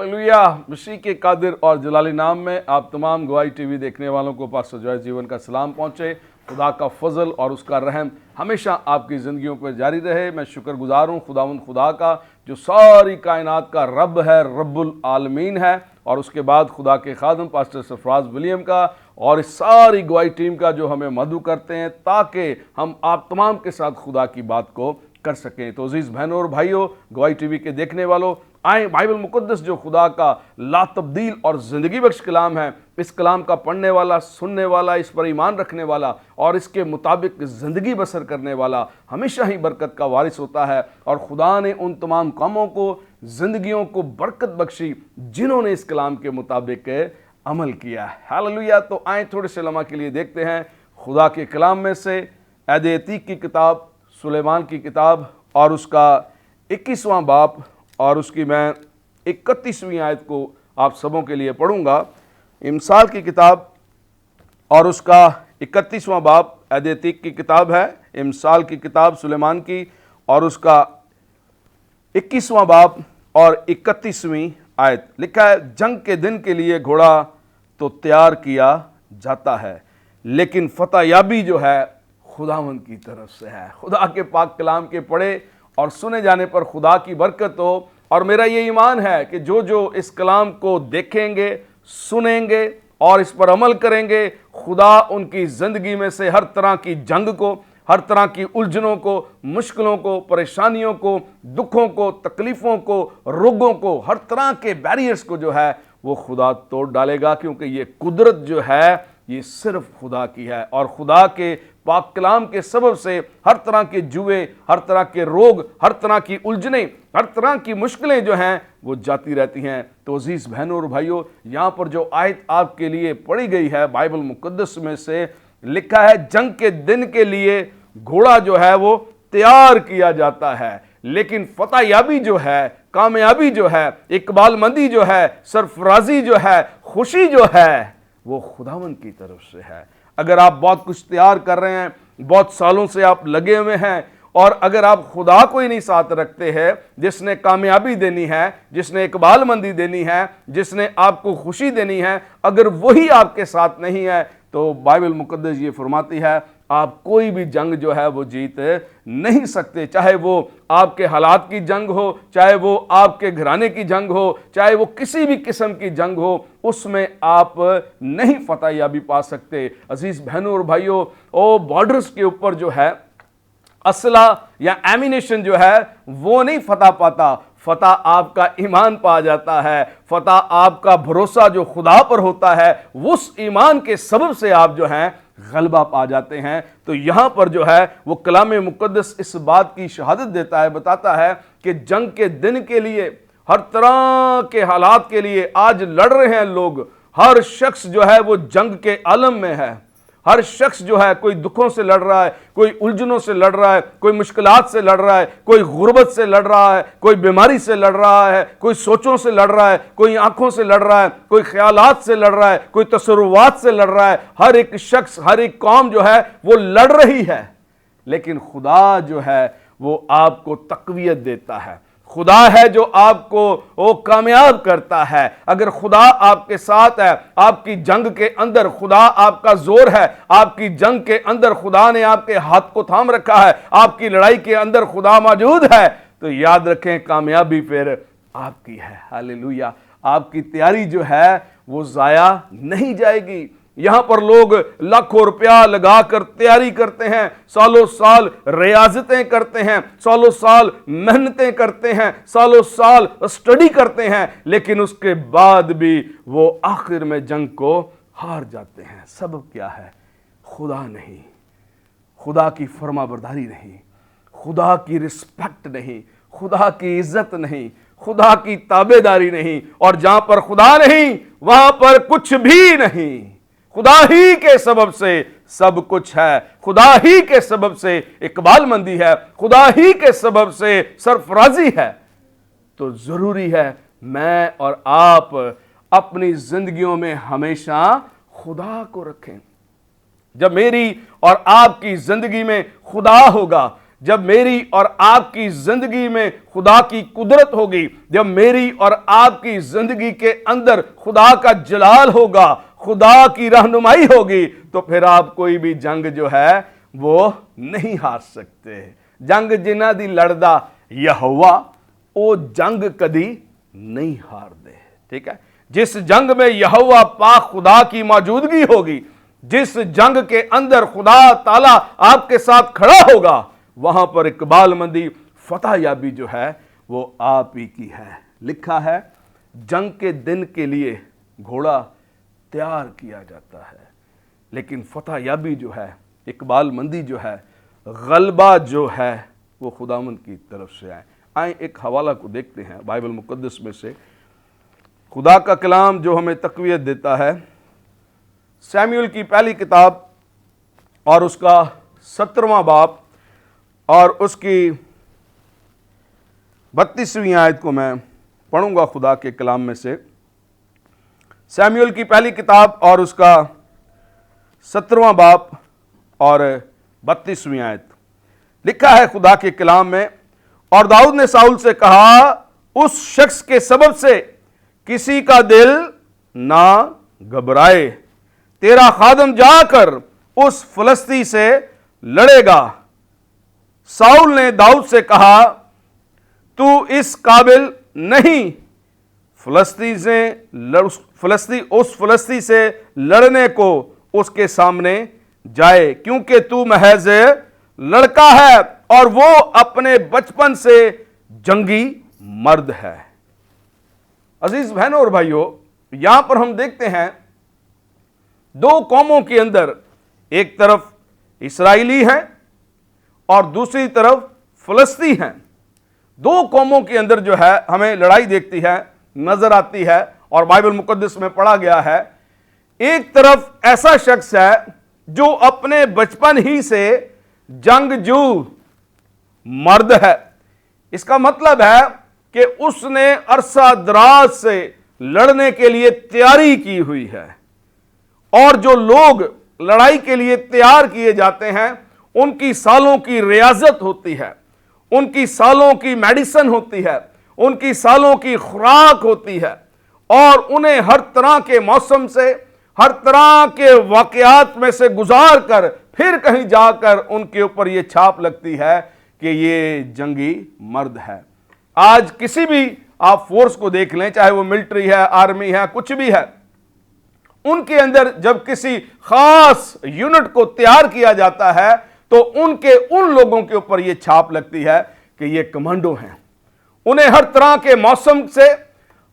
Hallelujah. मसीह के कादिर और जलाली नाम में आप तमाम गवाही टीवी देखने वालों को पास्टर जॉय जीवन का सलाम पहुँचे। खुदा का फजल और उसका रहम हमेशा आपकी ज़िंदगियों पर जारी रहे। मैं शुक्रगुजार हूँ खुदावंद खुदा का, जो सारी कायनात का रब है, रब्बुल आलमीन है, और उसके बाद खुदा के खादम पास्टर सरफराज विलियम का और इस सारी गवाही टीम का जो हमें मदद करते हैं ताकि हम आप तमाम के साथ खुदा की बात को कर सकें। तो अजीज़ बहनों और भाइयों, गवाही टीवी के देखने वालों, आए बाइबल मुकद्दस जो खुदा का ला तब्दील और ज़िंदगी बख्श कलाम है, इस कलाम का पढ़ने वाला, सुनने वाला, इस पर ईमान रखने वाला और इसके मुताबिक ज़िंदगी बसर करने वाला हमेशा ही बरकत का वारिस होता है। और खुदा ने उन तमाम कामों को, ज़िंदगियों को बरकत बख्शी जिन्होंने इस कलाम के मुताबिक अमल किया। हालेलुया। तो आए थोड़े से लम्हा के लिए देखते हैं खुदा के कलाम में से ऐद अतीक की किताब, सुलेमान की किताब और उसका 21वां बाब और उसकी मैं 31वीं आयत को आप सबों के लिए पढ़ूंगा। इमसाल की किताब और उसका 31वां बाब ऐद अतीक की किताब है। इमसाल की किताब सुलेमान की और उसका 21वां बाब और 31वीं आयत। लिखा है, जंग के दिन के लिए घोड़ा तो तैयार किया जाता है, लेकिन फतह याबी जो है खुदावंद की तरफ से है। खुदा के पाक कलाम के पढ़े और सुने जाने पर खुदा की बरकत हो। और मेरा ये ईमान है कि जो जो इस कलाम को देखेंगे, सुनेंगे और इस पर अमल करेंगे, खुदा उनकी ज़िंदगी में से हर तरह की जंग को, हर तरह की उलझनों को, मुश्किलों को, परेशानियों को, दुखों को, तकलीफ़ों को, रोगों को, हर तरह के बैरियर्स को जो है वो खुदा तोड़ डालेगा, क्योंकि ये कुदरत जो है ये सिर्फ खुदा की है। और खुदा के पाक कलाम के सबब से हर तरह के जुए, हर तरह के रोग, हर तरह की उलझनें, हर तरह की मुश्किलें जो हैं वो जाती रहती हैं। तो अजीज़ बहनों और भाइयों, यहाँ पर जो आयत आपके लिए पढ़ी गई है बाइबल मुकद्दस में से, लिखा है, जंग के दिन के लिए घोड़ा जो है वो तैयार किया जाता है, लेकिन फतह याबी जो है, कामयाबी जो है, इकबाल मंदी जो है, सरफराजी जो है, खुशी जो है, वो खुदावंद की तरफ से है। अगर आप बहुत कुछ तैयार कर रहे हैं, बहुत सालों से आप लगे हुए हैं, और अगर आप खुदा को ही नहीं साथ रखते हैं जिसने कामयाबी देनी है, जिसने इकबाल मंदी देनी है, जिसने आपको खुशी देनी है, अगर वही आपके साथ नहीं है, तो बाइबल मुकद्दस ये फरमाती है आप कोई भी जंग जो है वो जीत नहीं सकते। चाहे वो आपके हालात की जंग हो, चाहे वो आपके घराने की जंग हो, चाहे वो किसी भी किस्म की जंग हो, उसमें आप नहीं फतह याबी पा सकते। अजीज बहनों और भाइयों, ओ बॉर्डर्स के ऊपर जो है असला या एमिनेशन जो है वो नहीं फतह पाता, फतह आपका ईमान पा जाता है। फतह आपका भरोसा जो खुदा पर होता है, उस ईमान के सबब से आप जो हैं गलबा पा जाते हैं। तो यहां पर जो है वो कलाम मुकद्दस इस बात की शहादत देता है, बताता है कि जंग के दिन के लिए, हर तरह के हालात के लिए आज लड़ रहे हैं लोग। हर शख्स जो है वो जंग के आलम में है। हर शख्स जो है कोई दुखों से लड़ रहा है, कोई उलझनों से लड़ रहा है, कोई मुश्किलात से लड़ रहा है, कोई गुर्बत से लड़ रहा है, कोई बीमारी से लड़ रहा है, कोई सोचों से लड़ रहा है, कोई आंखों से लड़ रहा है, कोई ख्यालात से लड़ रहा है, कोई तसरुवात से लड़ रहा है। हर एक शख्स, हर एक कौम जो है वो लड़ रही है, लेकिन खुदा जो है वो आपको तक़वियत देता है। खुदा है जो आपको वो कामयाब करता है। अगर खुदा आपके साथ है, आपकी जंग के अंदर खुदा आपका जोर है, आपकी जंग के अंदर खुदा ने आपके हाथ को थाम रखा है, आपकी लड़ाई के अंदर खुदा मौजूद है, तो याद रखें कामयाबी फिर आपकी है। हालेलुया। आपकी तैयारी जो है वो जाया नहीं जाएगी। यहां पर लोग लाखों रुपया लगाकर तैयारी करते हैं, सालों साल रियाजतें करते हैं, सालों साल मेहनतें करते हैं, सालों साल स्टडी करते हैं, लेकिन उसके बाद भी वो आखिर में जंग को हार जाते हैं। सबब क्या है? खुदा नहीं, खुदा की फरमाबरदारी नहीं, खुदा की रिस्पेक्ट नहीं, खुदा की इज्जत नहीं, खुदा की ताबेदारी नहीं। और जहां पर खुदा नहीं वहां पर कुछ भी नहीं। खुदा ही के सबब से सब कुछ है, खुदा ही के सबब से इकबाल मंदी है, खुदा ही के सबब से सरफराजी है। तो जरूरी है मैं और आप अपनी जिंदगियों में हमेशा खुदा को रखें। जब मेरी और आपकी जिंदगी में खुदा होगा, جب میری اور آپ کی زندگی میں خدا کی قدرت ہوگی، جب میری اور آپ کی زندگی کے اندر خدا کا جلال ہوگا، خدا کی رہنمائی ہوگی، تو پھر آپ کوئی بھی جنگ جو ہے وہ نہیں ہار سکتے۔ جنگ جنہ دی لڑدا یہوہ، وہ جنگ کدی نہیں ہار دے۔ ٹھیک ہے، جس جنگ میں یہوہ پاک خدا کی موجودگی ہوگی، جس جنگ کے اندر خدا تعالیٰ آپ کے ساتھ کھڑا ہوگا، وہاں پر اقبال مندی، فتح یابی جو ہے وہ آپ ہی کی ہے۔ لکھا ہے جنگ کے دن کے لیے گھوڑا تیار کیا جاتا ہے، لیکن فتح یابی جو ہے، اقبال مندی جو ہے، غلبہ جو ہے وہ خداوند کی طرف سے آئیں ایک حوالہ کو دیکھتے ہیں بائبل مقدس میں سے، خدا کا کلام جو ہمیں تقویت دیتا ہے۔ سیموئیل کی پہلی کتاب اور اس کا 17واں باب اور اس کی 32ویں آیت کو میں پڑھوں گا خدا کے کلام میں سے۔ سیموئیل کی پہلی کتاب اور اس کا 17واں باب اور 32ویں آیت، لکھا ہے خدا کے کلام میں، اور داؤد نے ساؤل سے کہا، اس شخص کے سبب سے کسی کا دل نہ گھبرائے، تیرا خادم جا کر اس فلسطی سے لڑے گا۔ ساؤل نے داؤد سے کہا، تو اس قابل نہیں اس فلسطی سے لڑنے کو اس کے سامنے جائے، کیونکہ تو محض لڑکا ہے اور وہ اپنے بچپن سے جنگی مرد ہے۔ عزیز بہنوں اور بھائیوں، یہاں پر ہم دیکھتے ہیں دو قوموں کے اندر، ایک طرف اسرائیلی ہیں اور دوسری طرف فلسطی ہیں۔ دو قوموں کے اندر جو ہے ہمیں لڑائی دیکھتی ہے، نظر آتی ہے، اور بائبل مقدس میں پڑھا گیا ہے۔ ایک طرف ایسا شخص ہے جو اپنے بچپن ہی سے جنگجو مرد ہے، اس کا مطلب ہے کہ اس نے عرصہ دراز سے لڑنے کے لیے تیاری کی ہوئی ہے، اور جو لوگ لڑائی کے لیے تیار کیے جاتے ہیں ان کی سالوں کی ریاضت ہوتی ہے، ان کی سالوں کی میڈیسن ہوتی ہے، ان کی سالوں کی خوراک ہوتی ہے، اور انہیں ہر طرح کے موسم سے، ہر طرح کے واقعات میں سے گزار کر پھر کہیں جا کر ان کے اوپر یہ چھاپ لگتی ہے کہ یہ جنگی مرد ہے۔ آج کسی بھی آپ فورس کو دیکھ لیں، چاہے وہ ملٹری ہے، آرمی ہے، کچھ بھی ہے، ان کے اندر جب کسی خاص یونٹ کو تیار کیا جاتا ہے تو ان لوگوں کے اوپر یہ چھاپ لگتی ہے کہ یہ کمانڈو ہیں۔ انہیں ہر طرح کے موسم سے،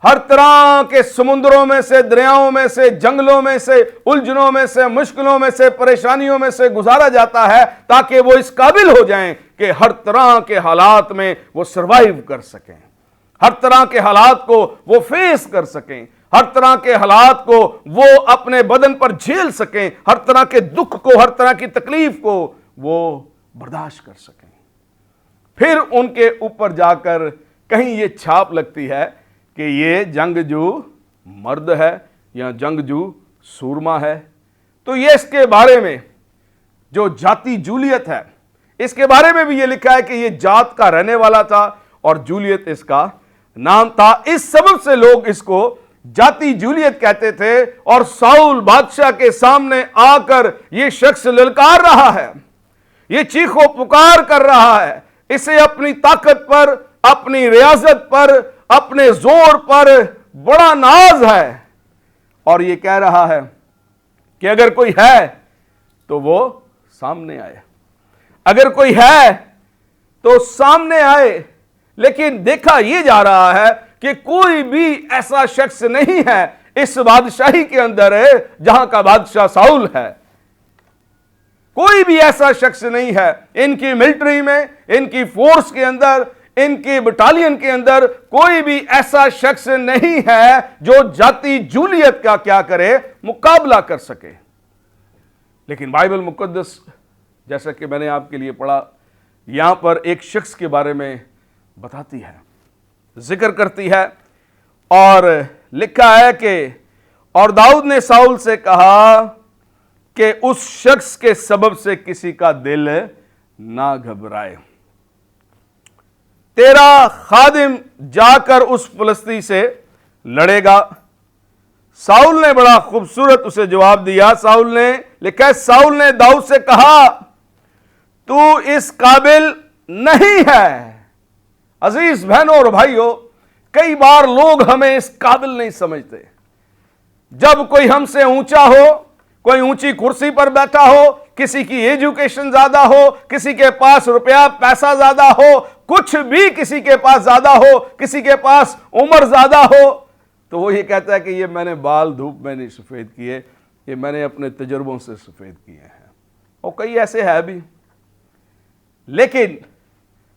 ہر طرح کے سمندروں میں سے، دریاؤں میں سے، جنگلوں میں سے، الجھنوں میں سے، مشکلوں میں سے، پریشانیوں میں سے گزارا جاتا ہے تاکہ وہ اس قابل ہو جائیں کہ ہر طرح کے حالات میں وہ سروائیو کر سکیں، ہر طرح کے حالات کو وہ فیس کر سکیں، ہر طرح کے حالات کو وہ اپنے بدن پر جھیل سکیں، ہر طرح کے دکھ کو، ہر طرح کی تکلیف کو وہ برداشت کر سکیں۔ پھر ان کے اوپر جا کر کہیں یہ چھاپ لگتی ہے کہ یہ جنگجو مرد ہے یا جنگجو سورما ہے۔ تو یہ اس کے بارے میں جو جاتی جولیت ہے، اس کے بارے میں بھی یہ لکھا ہے کہ یہ جات کا رہنے والا تھا اور جولیت اس کا نام تھا۔ اس سبب سے لوگ اس کو جاتی جولیت کہتے تھے، اور ساؤل بادشاہ کے سامنے آ کر یہ شخص للکار رہا ہے، یہ چیخو پکار کر رہا ہے، اسے اپنی طاقت پر، اپنی ریاضت پر، اپنے زور پر بڑا ناز ہے، اور یہ کہہ رہا ہے کہ اگر کوئی ہے تو وہ سامنے آئے، اگر کوئی ہے تو سامنے آئے۔ لیکن دیکھا یہ جا رہا ہے کہ کوئی بھی ایسا شخص نہیں ہے اس بادشاہی کے اندر جہاں کا بادشاہ ساؤل ہے، کوئی بھی ایسا شخص نہیں ہے ان کی ملٹری میں، ان کی فورس کے اندر، ان کی بٹالین کے اندر کوئی بھی ایسا شخص نہیں ہے جو جاتی جولیت کا کیا کرے، مقابلہ کر سکے۔ لیکن بائبل مقدس جیسا کہ میں نے آپ کے لیے پڑھا، یہاں پر ایک شخص کے بارے میں بتاتی ہے، ذکر کرتی ہے، اور لکھا ہے کہ اور داؤد نے ساؤل سے کہا کہ اس شخص کے سبب سے کسی کا دل نہ گھبرائے۔ तेरा खादिम जाकर उस फिलिस्ती से लड़ेगा। साउल ने बड़ा खूबसूरत उसे जवाब दिया। साउल ने लिखा है, साउल ने दाऊद से कहा, तू इस काबिल नहीं है। अजीज बहनों और भाइयों, कई बार लोग हमें इस काबिल नहीं समझते। जब कोई हमसे ऊंचा हो, कोई ऊंची कुर्सी पर बैठा हो, किसी की एजुकेशन ज्यादा हो, किसी के पास रुपया पैसा ज्यादा हो, कुछ भी किसी के पास ज्यादा हो, किसी के पास उम्र ज्यादा हो, तो वो ये कहता है कि ये मैंने बाल धूप में नहीं सफेद किए, ये मैंने अपने तजुर्बों से सफेद किए हैं। और कई ऐसे है भी। लेकिन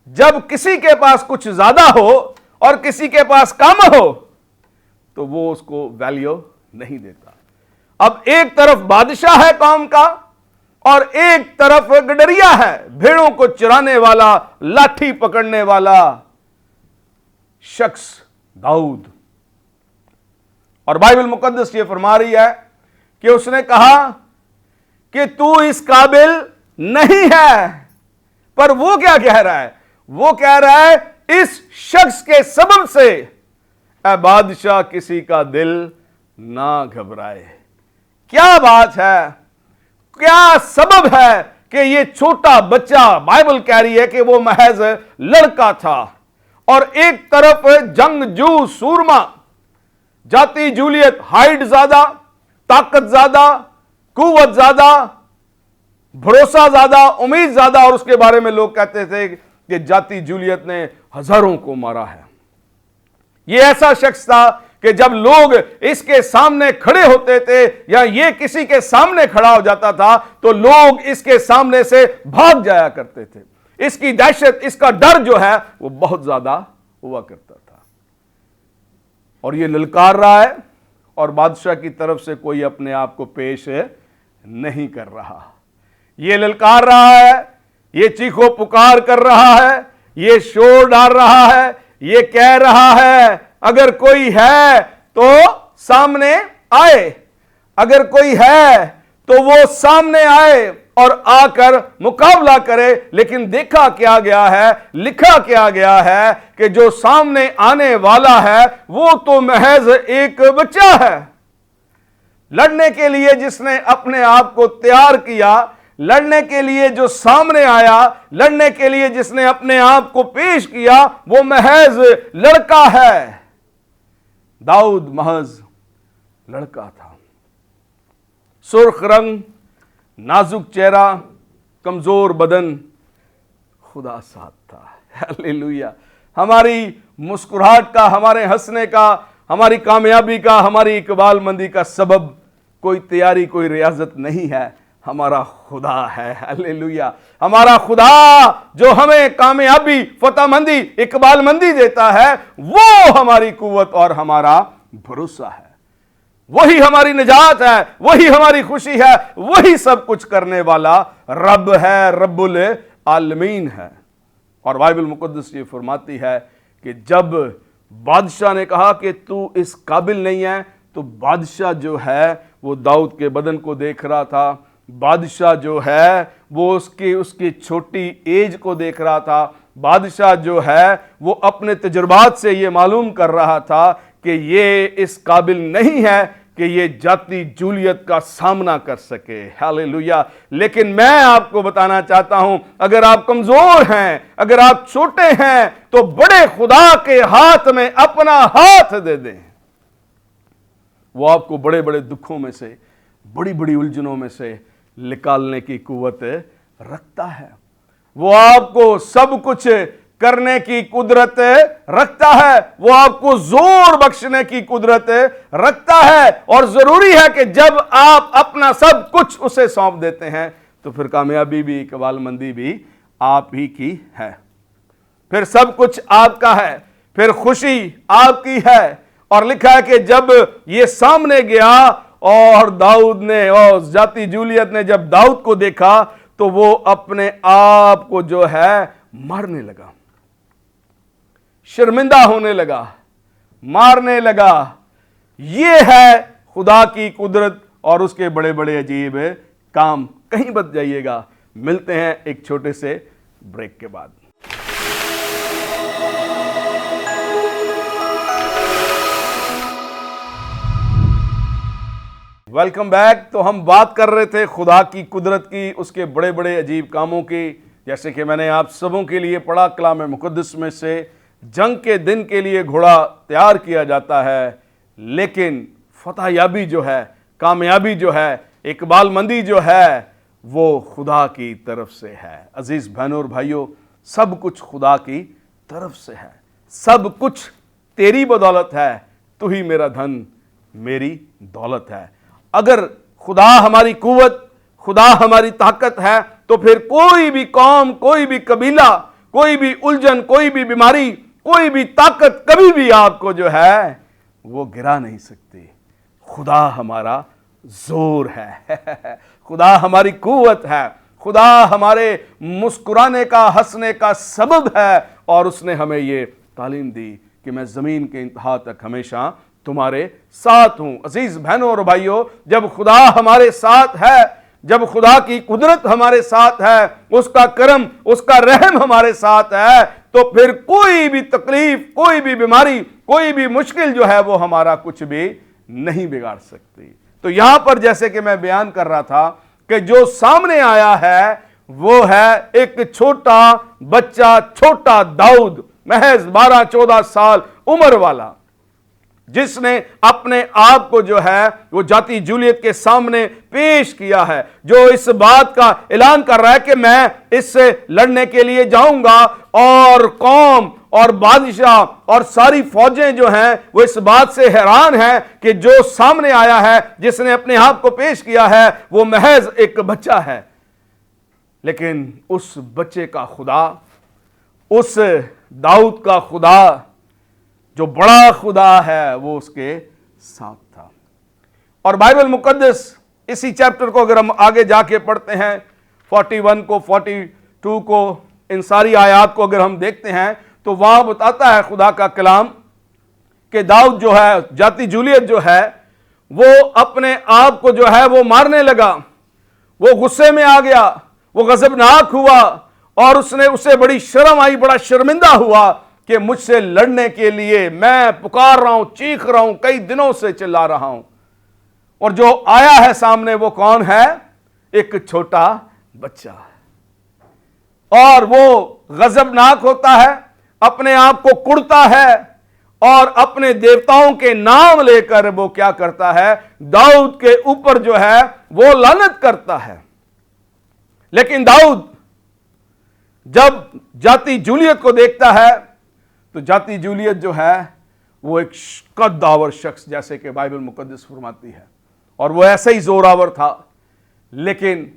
जब किसी के पास कुछ ज्यादा हो और किसी के पास कम हो, तो वो उसको वैल्यू नहीं देता। अब एक तरफ बादशाह है कौम का और एक तरफ गडरिया है, भेड़ों को चराने वाला, लाठी पकड़ने वाला शख्स दाऊद। और बाइबल मुकद्दस ये फरमा रही है कि उसने कहा कि तू इस काबिल नहीं है। पर वो क्या कह रहा है? वो कह रहा है, इस शख्स के सबब से ऐ बादशाह किसी का दिल ना घबराए। क्या बात है, क्या सबब है कि ये छोटा बच्चा, बाइबल कह रही है कि वो महज लड़का था, और एक तरफ जंगजू सूरमा, जाति जूलियत, हाइट ज्यादा, ताकत ज्यादा, कुव्वत ज्यादा, भरोसा ज्यादा, उम्मीद ज्यादा, और उसके बारे में लोग कहते थे कि जाति जूलियत ने हजारों को मारा है। ये ऐसा शख्स था कि जब लोग इसके सामने खड़े होते थे या ये किसी के सामने खड़ा हो जाता था तो लोग इसके सामने से भाग जाया करते थे। इसकी दहशत, इसका डर जो है वो बहुत ज्यादा हुआ करता था। और ये ललकार रहा है और बादशाह की तरफ से कोई अपने आप को पेश नहीं कर रहा। ये ललकार रहा है, ये चीखो पुकार कर रहा है, ये शोर डाल रहा है, ये कह रहा है अगर कोई है तो सामने आए, अगर कोई है तो वो सामने आए और आकर मुकाबला करे। लेकिन देखा क्या गया है, लिखा क्या गया है कि जो सामने आने वाला है वो तो महज एक बच्चा है। लड़ने के लिए जिसने अपने आप को तैयार किया, लड़ने के लिए जो सामने आया, लड़ने के लिए जिसने अपने आप को पेश किया, वो महज लड़का है। दाऊद महज लड़का था। सुर्ख रंग, नाजुक चेहरा, कमजोर बदन, खुदा साथ था। हालेलुया। हमारी मुस्कुराहट का, हमारे हंसने का, हमारी कामयाबी का, हमारी इकबालमंदी का सबब कोई तैयारी, कोई रियाजत नहीं है, हमारा खुदा है। हालेलुया। हमारा खुदा जो हमें कामयाबी, फतहमंदी, इकबालमंदी देता है, वो हमारी कुव्वत और हमारा भरोसा है। वही हमारी निजात है, वही हमारी खुशी है, वही सब कुछ करने वाला रब है, रब्बुल आलमीन है। और बाइबल मुकद्दस ये फरमाती है कि जब बादशाह ने कहा कि तू इस काबिल नहीं है, तो बादशाह जो है वो दाऊद के बदन को देख रहा था। बादशाह जो है वो उसकी छोटी एज को देख रहा था। बादशाह जो है वो अपने तजुर्बात से ये मालूम कर रहा था कि ये इस काबिल नहीं है कि ये जाति जूलियत का सामना कर सके। हालेलुया। लेकिन मैं आपको बताना चाहता हूं, अगर आप कमजोर हैं, अगर आप छोटे हैं, तो बड़े खुदा के हाथ में अपना हाथ दे दें। वो आपको बड़े बड़े दुखों में से, बड़ी बड़ी उलझनों में से निकालने की कुव्वत रखता है। वो आपको सब कुछ करने की कुदरत रखता है, वो आपको जोर बख्शने की कुदरत रखता है। और जरूरी है कि जब आप अपना सब कुछ उसे सौंप देते हैं तो फिर कामयाबी भी, इकबालमंदी भी आप ही की है, फिर सब कुछ आपका है, फिर खुशी आपकी है। और लिखा है कि जब ये सामने गया और दाऊद ने और जाति जूलियत ने जब दाऊद को देखा तो वो अपने आप को जो है मारने लगा, शर्मिंदा होने लगा, मारने लगा। ये है खुदा की कुदरत और उसके बड़े बड़े अजीब काम। कहीं बच जाइएगा। मिलते हैं एक छोटे से ब्रेक के बाद। Welcome back. तो हम बात कर रहे थे खुदा की कुदरत की, उसके बड़े बड़े अजीब कामों की। जैसे कि मैंने आप सबों के लिए पढ़ा कलाम मुक़द्दस में से, जंग के दिन के लिए घोड़ा तैयार किया जाता है, लेकिन फतह याबी जो है, कामयाबी जो है, इकबालमंदी जो है, वो खुदा की तरफ से है। अजीज बहनों और भाइयों, सब कुछ खुदा की तरफ से है, सब कुछ तेरी बदौलत है, तू ही मेरा धन, मेरी दौलत है। अगर खुदा हमारी कुव्वत, खुदा हमारी ताकत है, तो फिर कोई भी कौम, कोई भी कबीला, कोई भी उलझन, कोई भी बीमारी, कोई भी ताकत कभी भी आपको जो है वो गिरा नहीं सकती। खुदा हमारा जोर है, खुदा हमारी कुव्वत है, खुदा हमारे मुस्कुराने का, हंसने का सबब है। और उसने हमें ये तालीम दी कि मैं ज़मीन के इंतहा तक हमेशा तुम्हारे साथ हूं। अजीज बहनों और भाइयों, जब खुदा हमारे साथ है, जब खुदा की कुदरत हमारे साथ है, उसका करम, उसका रहम हमारे साथ है, तो फिर कोई भी तकलीफ, कोई भी बीमारी, कोई भी मुश्किल जो है वो हमारा कुछ भी नहीं बिगाड़ सकती। तो यहां पर जैसे कि मैं बयान कर रहा था कि जो सामने आया है वो है एक छोटा बच्चा, छोटा दाऊद, महज 12-14 साल उम्र वाला, जिसने अपने आप को जो है वो जाति जूलियत के सामने पेश किया है, जो इस बात का ऐलान कर रहा है कि मैं इससे लड़ने के लिए जाऊंगा। और कौम और बादशाह और सारी फौजें जो हैं वो इस बात से हैरान हैं कि जो सामने आया है, जिसने अपने आप को पेश किया है, वो महज एक बच्चा है। लेकिन उस बच्चे का खुदा, उस दाऊद का खुदा, जो बड़ा खुदा है, वो उसके साथ था। और बाइबल मुकद्दस इसी चैप्टर को अगर हम आगे जाके पढ़ते हैं, 41 को, 42 को, इन सारी आयात को अगर हम देखते हैं, तो वहां बताता है खुदा का कलाम कि दाऊद जो है, जाति जूलियत जो है, वो अपने आप को जो है वो मारने लगा, वो गुस्से में आ गया, वो गजबनाक हुआ, और उसे बड़ी शर्म आई, बड़ा शर्मिंदा हुआ कि मुझसे लड़ने के लिए मैं पुकार रहा हूं, चीख रहा हूं, कई दिनों से चिल्ला रहा हूं, और जो आया है सामने वो कौन है? एक छोटा बच्चा है। और वो गजबनाक होता है, अपने आप को कुड़ता है, और अपने देवताओं के नाम लेकर वो क्या करता है? दाऊद के ऊपर जो है वो लानत करता है। लेकिन दाऊद जब जाति जूलियत को देखता है, तो जाति जूलियत जो है वो एक कद्दावर शख्स, जैसे कि बाइबल मुकद्दस फरमाती है, और वो ऐसे ही जोरावर था। लेकिन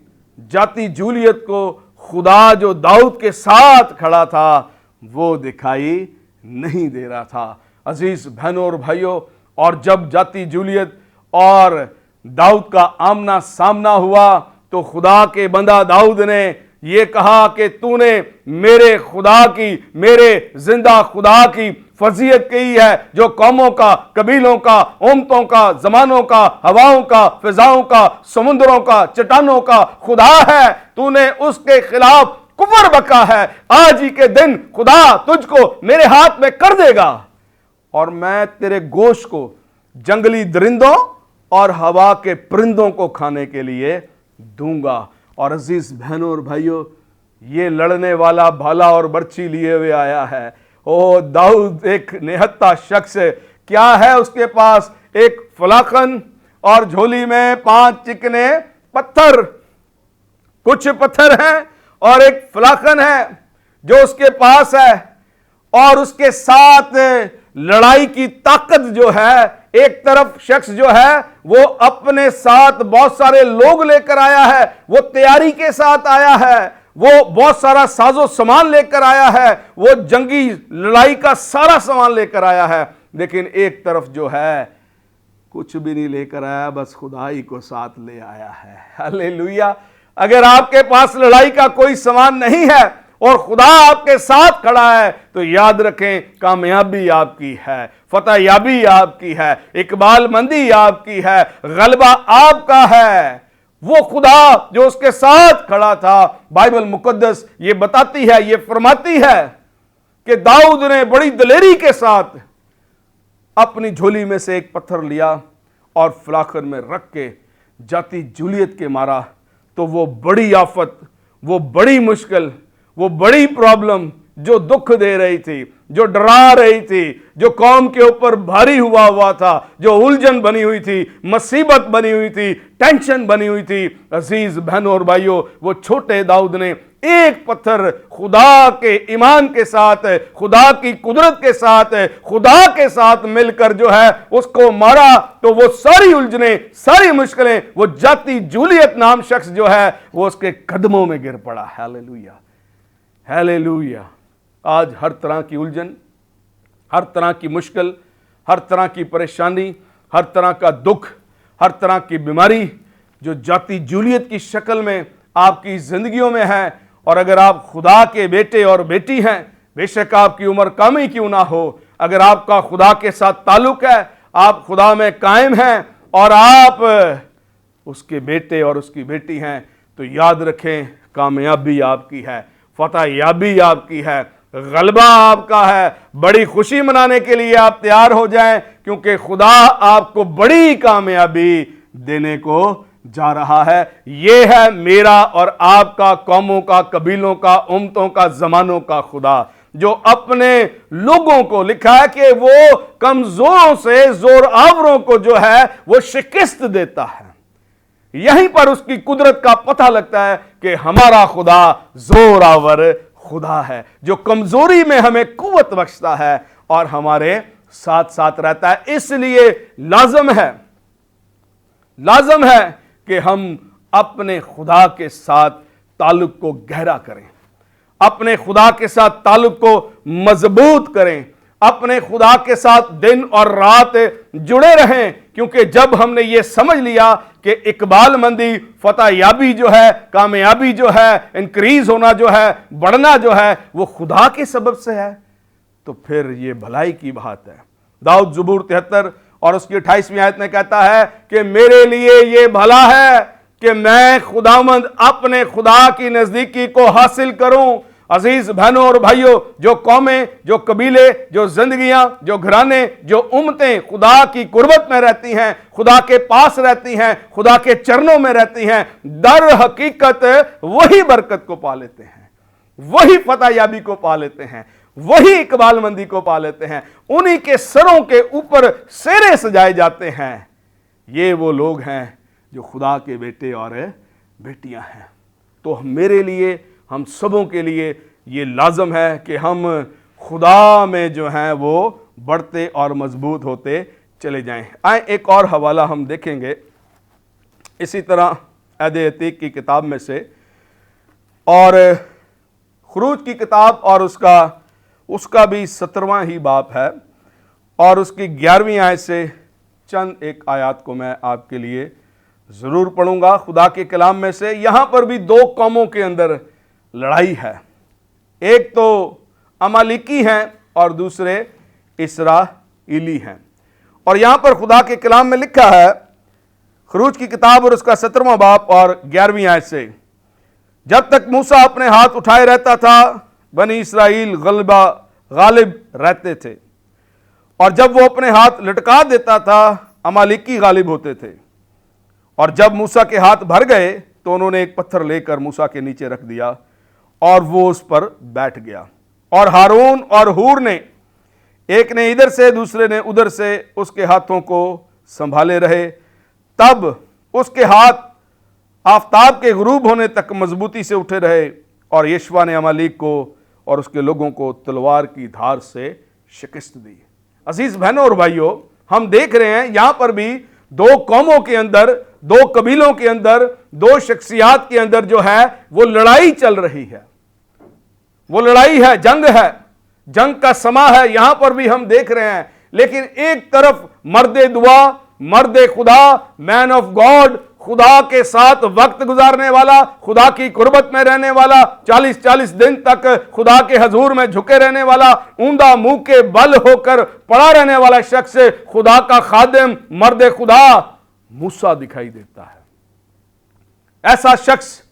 जाति जूलियत को खुदा जो दाऊद के साथ खड़ा था वो दिखाई नहीं दे रहा था। अजीज बहनों और भाइयों, और जब जाति जूलियत और दाऊद का आमना सामना हुआ, तो खुदा के बंदा दाऊद ने ये कहा कि तूने मेरे खुदा की, मेरे जिंदा खुदा की फजीयत की है, जो कौमों का, कबीलों का, उम्मतों का, जमानों का, हवाओं का, फिजाओं का, समुद्रों का, चट्टानों का खुदा है। तूने उसके खिलाफ कुफर बका है। आज ही के दिन खुदा तुझको मेरे हाथ में कर देगा, और मैं तेरे गोश्त को जंगली दरिंदों और हवा के परिंदों को खाने के लिए दूंगा। और अजीज बहनों और भाइयों, ये लड़ने वाला भाला और बर्छी लिए हुए आया है। ओ दाऊद एक निहत्ता शख्स है। क्या है उसके पास? एक फलाखन और झोली में 5 चिकने पत्थर, कुछ पत्थर हैं और एक फलाखन है जो उसके पास है, और उसके साथ लड़ाई की ताकत जो है। एक तरफ शख्स जो है वो अपने साथ बहुत सारे लोग लेकर आया है, वो तैयारी के साथ आया है, वो बहुत सारा साजो सामान लेकर आया है, वो जंगी लड़ाई का सारा सामान लेकर आया है। लेकिन एक तरफ जो है कुछ भी नहीं लेकर आया, बस खुदाई को साथ ले आया है। हालेलुया। अगर आपके पास लड़ाई का कोई सामान नहीं है और खुदा आपके साथ खड़ा है, तो याद रखें, कामयाबी आपकी है, फतह याबी आपकी है, इकबालमंदी आपकी है, गलबा आपका है। वो खुदा जो उसके साथ खड़ा था, बाइबल मुकद्दस ये बताती है, ये फरमाती है कि दाऊद ने बड़ी दिलेरी के साथ अपनी झोली में से एक पत्थर लिया और फलाखन में रख के जाति जूलियत के मारा, तो वो बड़ी आफत, वो बड़ी मुश्किल, वो बड़ी प्रॉब्लम जो दुख दे रही थी, जो डरा रही थी, जो कौम के ऊपर भारी हुआ था, जो उलझन बनी हुई थी, मुसीबत बनी हुई थी, टेंशन बनी हुई थी, अजीज बहनों और भाइयों, वो छोटे दाऊद ने एक पत्थर खुदा के ईमान के साथ, खुदा की कुदरत के साथ, खुदा के साथ मिलकर जो है उसको मारा, तो वो सारी उलझने, सारी मुश्किलें, वो जाति जूलियत नाम शख्स जो है वो उसके कदमों में गिर पड़ा। Hallelujah, hallelujah. आज हर तरह की उलझन, हर तरह की मुश्किल, हर तरह की परेशानी, हर तरह का दुख, हर तरह की बीमारी जो जाति जूलियत की शक्ल में आपकी जिंदगियों में है, और अगर आप खुदा के बेटे और बेटी हैं, बेशक आपकी उम्र कम ही क्यों ना हो, अगर आपका खुदा के साथ ताल्लुक है, आप खुदा में कायम हैं और आप उसके बेटे और उसकी बेटी हैं, तो याद रखें कामयाबी आपकी है, फतह याबी आपकी है, गलबा आपका है। बड़ी खुशी मनाने के लिए आप तैयार हो जाएं, क्योंकि खुदा आपको बड़ी कामयाबी देने को जा रहा है। ये है मेरा और आपका, कौमों का, कबीलों का, उम्मतों का, जमानों का खुदा, जो अपने लोगों को लिखा है कि वो कमजोरों से जोर आवरों को जो है वो शिकस्त देता है। यहीं पर उसकी कुदरत का पता लगता है कि हमारा खुदा जोर आवर खुदा है, जो कमजोरी में हमें कुव्वत बख्शता है और हमारे साथ साथ रहता है। इसलिए लाजम है कि हम अपने खुदा के साथ ताल्लुक को गहरा करें, अपने खुदा के साथ ताल्लुक को मजबूत करें, अपने खुदा के साथ दिन और रात जुड़े रहें, क्योंकि जब हमने ये समझ लिया कि इकबाल मंदी, फतह याबी जो है, कामयाबी जो है, इंक्रीज होना जो है, बढ़ना जो है, वो खुदा के सबब से है, तो फिर ये भलाई की बात है। दाऊद ज़बूर 73 और उसकी 28वीं आयत में कहता है कि मेरे लिए ये भला है कि मैं खुदावंद अपने खुदा की नजदीकी को हासिल करूं। अजीज बहनों और भाइयों, जो कौमें, जो कबीले, जो जिंदगियां, जो घराने, जो उम्मतें खुदा की कुर्बत में रहती हैं, खुदा के पास रहती हैं, खुदा के चरणों में रहती हैं, दर हकीकत वही बरकत को पा लेते हैं, वही फतह याबी को पा लेते हैं, वही इकबाल मंदी को पा लेते हैं। उन्हीं के सरों के ऊपर सेरे सजाए जाते हैं। ये वो लोग हैं जो खुदा के बेटे और बेटियां हैं। तो मेरे लिए, हम सबों के लिए ये लाजम है कि हम खुदा में जो हैं वो बढ़ते और मजबूत होते चले जाएं। आए एक और हवाला हम देखेंगे इसी तरह अहद अतीक की किताब में से, और खुरूज की किताब और उसका भी 17वां ही बाप है, और उसकी 11वीं आयत से चंद एक आयत को मैं आपके लिए ज़रूर पढ़ूंगा खुदा के कलाम में से। यहाँ पर भी दो कौमों के अंदर लड़ाई है, एक तो अमालिकी हैं और दूसरे इसराइली हैं। और यहाँ पर खुदा के कलाम में लिखा है, खुरूज की किताब और उसका 17वां बाप और 11वीं आयत से, जब तक मूसा अपने हाथ उठाए रहता था, बनी इसराइल गालिब रहते थे, और जब वो अपने हाथ लटका देता था, अमालिकी गालिब होते थे। और जब मूसा के हाथ भर गए तो उन्होंने एक पत्थर लेकर मूसा के नीचे रख दिया और वो उस पर बैठ गया। और हारून और हूर ने, एक ने इधर से दूसरे ने उधर से, उसके हाथों को संभाले रहे। तब उसके हाथ आफताब के गुरूब होने तक मजबूती से उठे रहे, और यशवा ने अमालिक को और उसके लोगों को तलवार की धार से शिकस्त दी। अजीज बहनों और भाइयों, हम देख रहे हैं यहां पर भी दो कौमों के अंदर, दो कबीलों के अंदर, दो शख्सियात के अंदर जो है वो लड़ाई चल रही है। वो लड़ाई है, जंग है, जंग का समा है, यहां पर भी हम देख रहे हैं। लेकिन एक तरफ मर्दे दुआ, मर्दे खुदा, मैन ऑफ गॉड, खुदा के साथ वक्त गुजारने वाला, खुदा की कुर्बत में रहने वाला, 40-40 दिन तक खुदा के हजूर में झुके रहने वाला, ऊंधा मुंह के बल होकर पड़ा रहने वाला शख्स, खुदा का खादिम, मर्द खुदा मूसा दिखाई देता है। ऐसा शख्स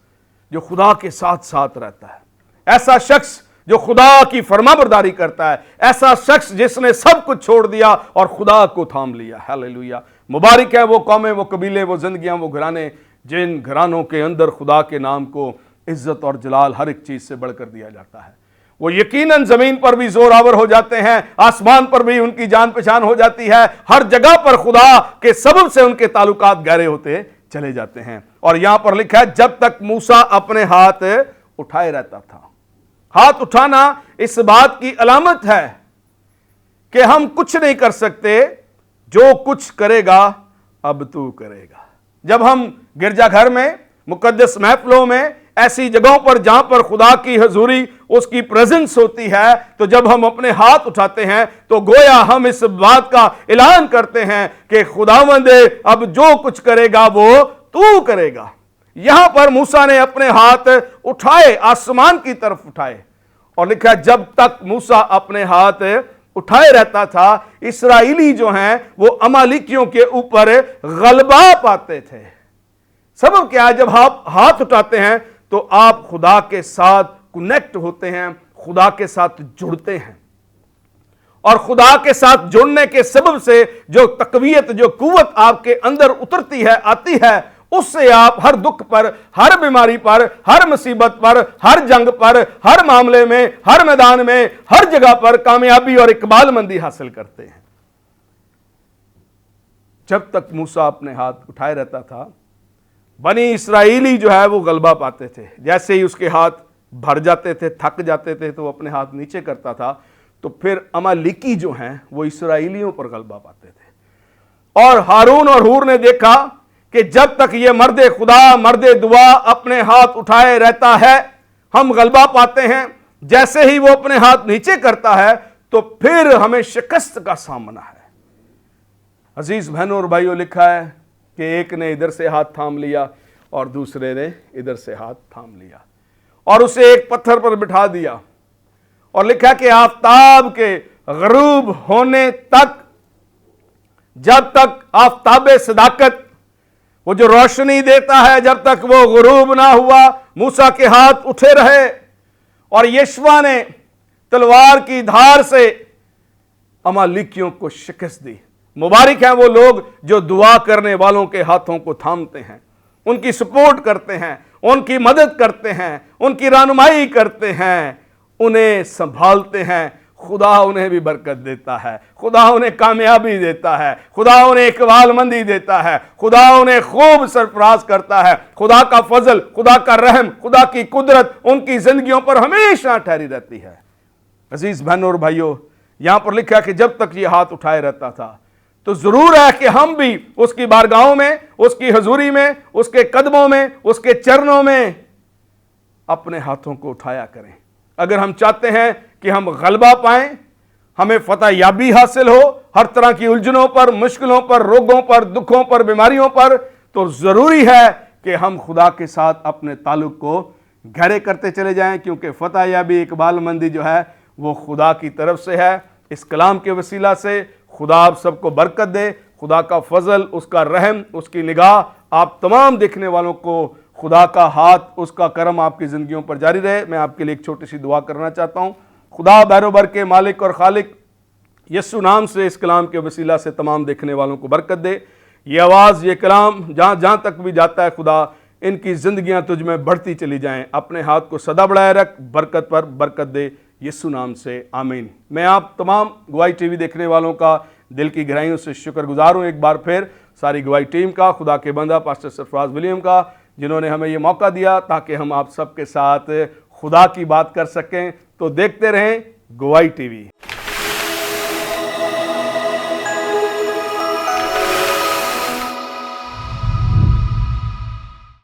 जो खुदा के साथ साथ रहता है, ऐसा शख्स जो खुदा की फरमाबरदारी करता है, ऐसा शख्स जिसने सब कुछ छोड़ दिया और खुदा को थाम लिया। हालेलुया। मुबारक है वो कौमें, वो कबीले, वो जिंदगियां, वो घराने जिन घरानों के अंदर खुदा के नाम को इज्जत और जलाल हर एक चीज से बढ़कर दिया जाता है। वो यकीनन जमीन पर भी जोरावर हो जाते हैं, आसमान पर भी उनकी जान पहचान हो जाती है, हर जगह पर खुदा के सबब से उनके ताल्लुकात गहरे होते चले जाते हैं। और यहां पर लिखा है जब तक मूसा अपने हाथ उठाए रहता था। हाथ उठाना इस बात की अलामत है कि हम कुछ नहीं कर सकते, जो कुछ करेगा अब तू करेगा। जब हम गिरजाघर में, मुकद्दस महफिलों में, ऐसी जगहों पर जहां पर खुदा की हजूरी, उसकी प्रेजेंस होती है, तो जब हम अपने हाथ उठाते हैं तो गोया हम इस बात का ऐलान करते हैं कि खुदावंद अब जो कुछ करेगा वो तू करेगा। यहां पर मूसा ने अपने हाथ उठाए, आसमान की तरफ उठाए, और लिखा जब तक मूसा अपने हाथ उठाए रहता था, इस्राएली जो हैं वो अमालिकियों के ऊपर गलबा पाते थे। सबब क्या है? जब आप हाथ उठाते हैं तो आप खुदा के साथ कनेक्ट होते हैं, खुदा के साथ जुड़ते हैं, और खुदा के साथ जुड़ने के सबब से जो तकवीयत, जो कुव्वत आपके अंदर उतरती है, आती है, उससे आप हर दुख पर, हर बीमारी पर, हर मुसीबत पर, हर जंग पर, हर मामले में, हर मैदान में, हर जगह पर कामयाबी और इकबाल मंदी हासिल करते हैं। जब तक मूसा अपने हाथ उठाए रहता था, बनी इस्राएली जो है वो गलबा पाते थे। जैसे ही उसके हाथ भर जाते थे, थक जाते थे, तो वो अपने हाथ नीचे करता था, तो फिर अमालिकी जो हैं वो इस्राएलियों पर गलबा पाते थे। और हारून और हूर ने देखा कि जब तक ये मर्दे खुदा, मर्दे दुआ अपने हाथ उठाए रहता है, हम गलबा पाते हैं। जैसे ही वो अपने हाथ नीचे करता है तो फिर हमें शिकस्त का सामना है। अजीज बहनों और भाइयों, लिखा है कि एक ने इधर से हाथ थाम लिया और दूसरे ने इधर से हाथ थाम लिया और उसे एक पत्थर पर बिठा दिया, और लिखा कि आफताब के गरूब होने तक, जब तक आफताबे सदाकत, वो जो रोशनी देता है, जब तक वो गुरूब ना हुआ, मूसा के हाथ उठे रहे। और यशवा ने तलवार की धार से अमालिकियों को शिकस्त दी। मुबारक है वो लोग जो दुआ करने वालों के हाथों को थामते हैं, उनकी सपोर्ट करते हैं, उनकी मदद करते हैं, उनकी रहनुमाई करते हैं, उन्हें संभालते हैं। खुदा उन्हें भी बरकत देता है, खुदा उन्हें कामयाबी देता है, खुदा उन्हें इकबालमंदी देता है, खुदा उन्हें खूब सरफराज करता है। खुदा का फजल, खुदा का रहम, खुदा की कुदरत उनकी जिंदगियों पर हमेशा ठहरी रहती है। अजीज बहनों और भाइयों, यहां पर लिखा है कि जब तक ये हाथ उठाए रहता था, तो जरूर है कि हम भी उसकी बारगाहों में, उसकी हजूरी में, उसके कदमों में, उसके चरणों में अपने हाथों को उठाया करें। अगर हम चाहते हैं कि हम गलबा पाएं, हमें फतह याबी हासिल हो हर तरह की उलझनों पर, मुश्किलों पर, रोगों पर, दुखों पर, बीमारियों पर, तो जरूरी है कि हम खुदा के साथ अपने ताल्लुक को गहरे करते चले जाएं, क्योंकि फतह याबी, इकबालमंदी जो है वो खुदा की तरफ से है। इस कलाम के वसीला से खुदा आप सबको बरकत दे। खुदा का फजल, उसका रहम, उसकी निगाह आप तमाम देखने वालों को, खुदा का हाथ, उसका करम आपकी ज़िंदगियों पर जारी रहे। मैं आपके लिए एक छोटी सी दुआ करना चाहता हूँ। खुदा बैरोबर के मालिक और खालिक, यस्सु नाम से इस कलाम के वसीला से तमाम देखने वालों को बरकत दे। ये आवाज़, ये कलाम जहाँ जहाँ तक भी जाता है, खुदा इनकी ज़िंदगियाँ तुझ में बढ़ती चली जाएँ। अपने हाथ को सदा बढ़ाए रख, बरकत पर बरकत दे, यस्सु नाम से आमीन। मैं आप तमाम गवाही टीवी देखने वालों का दिल की गहराइयों से शुक्रगुजार हूँ एक बार फिर, सारी गवाही टीम का, खुदा के बंदा पास्टर सरफराज विलियम का, जिन्होंने हमें ये मौका दिया ताकि हम आप सबके साथ खुदा की बात कर सकें। तो देखते रहें गवाही टीवी।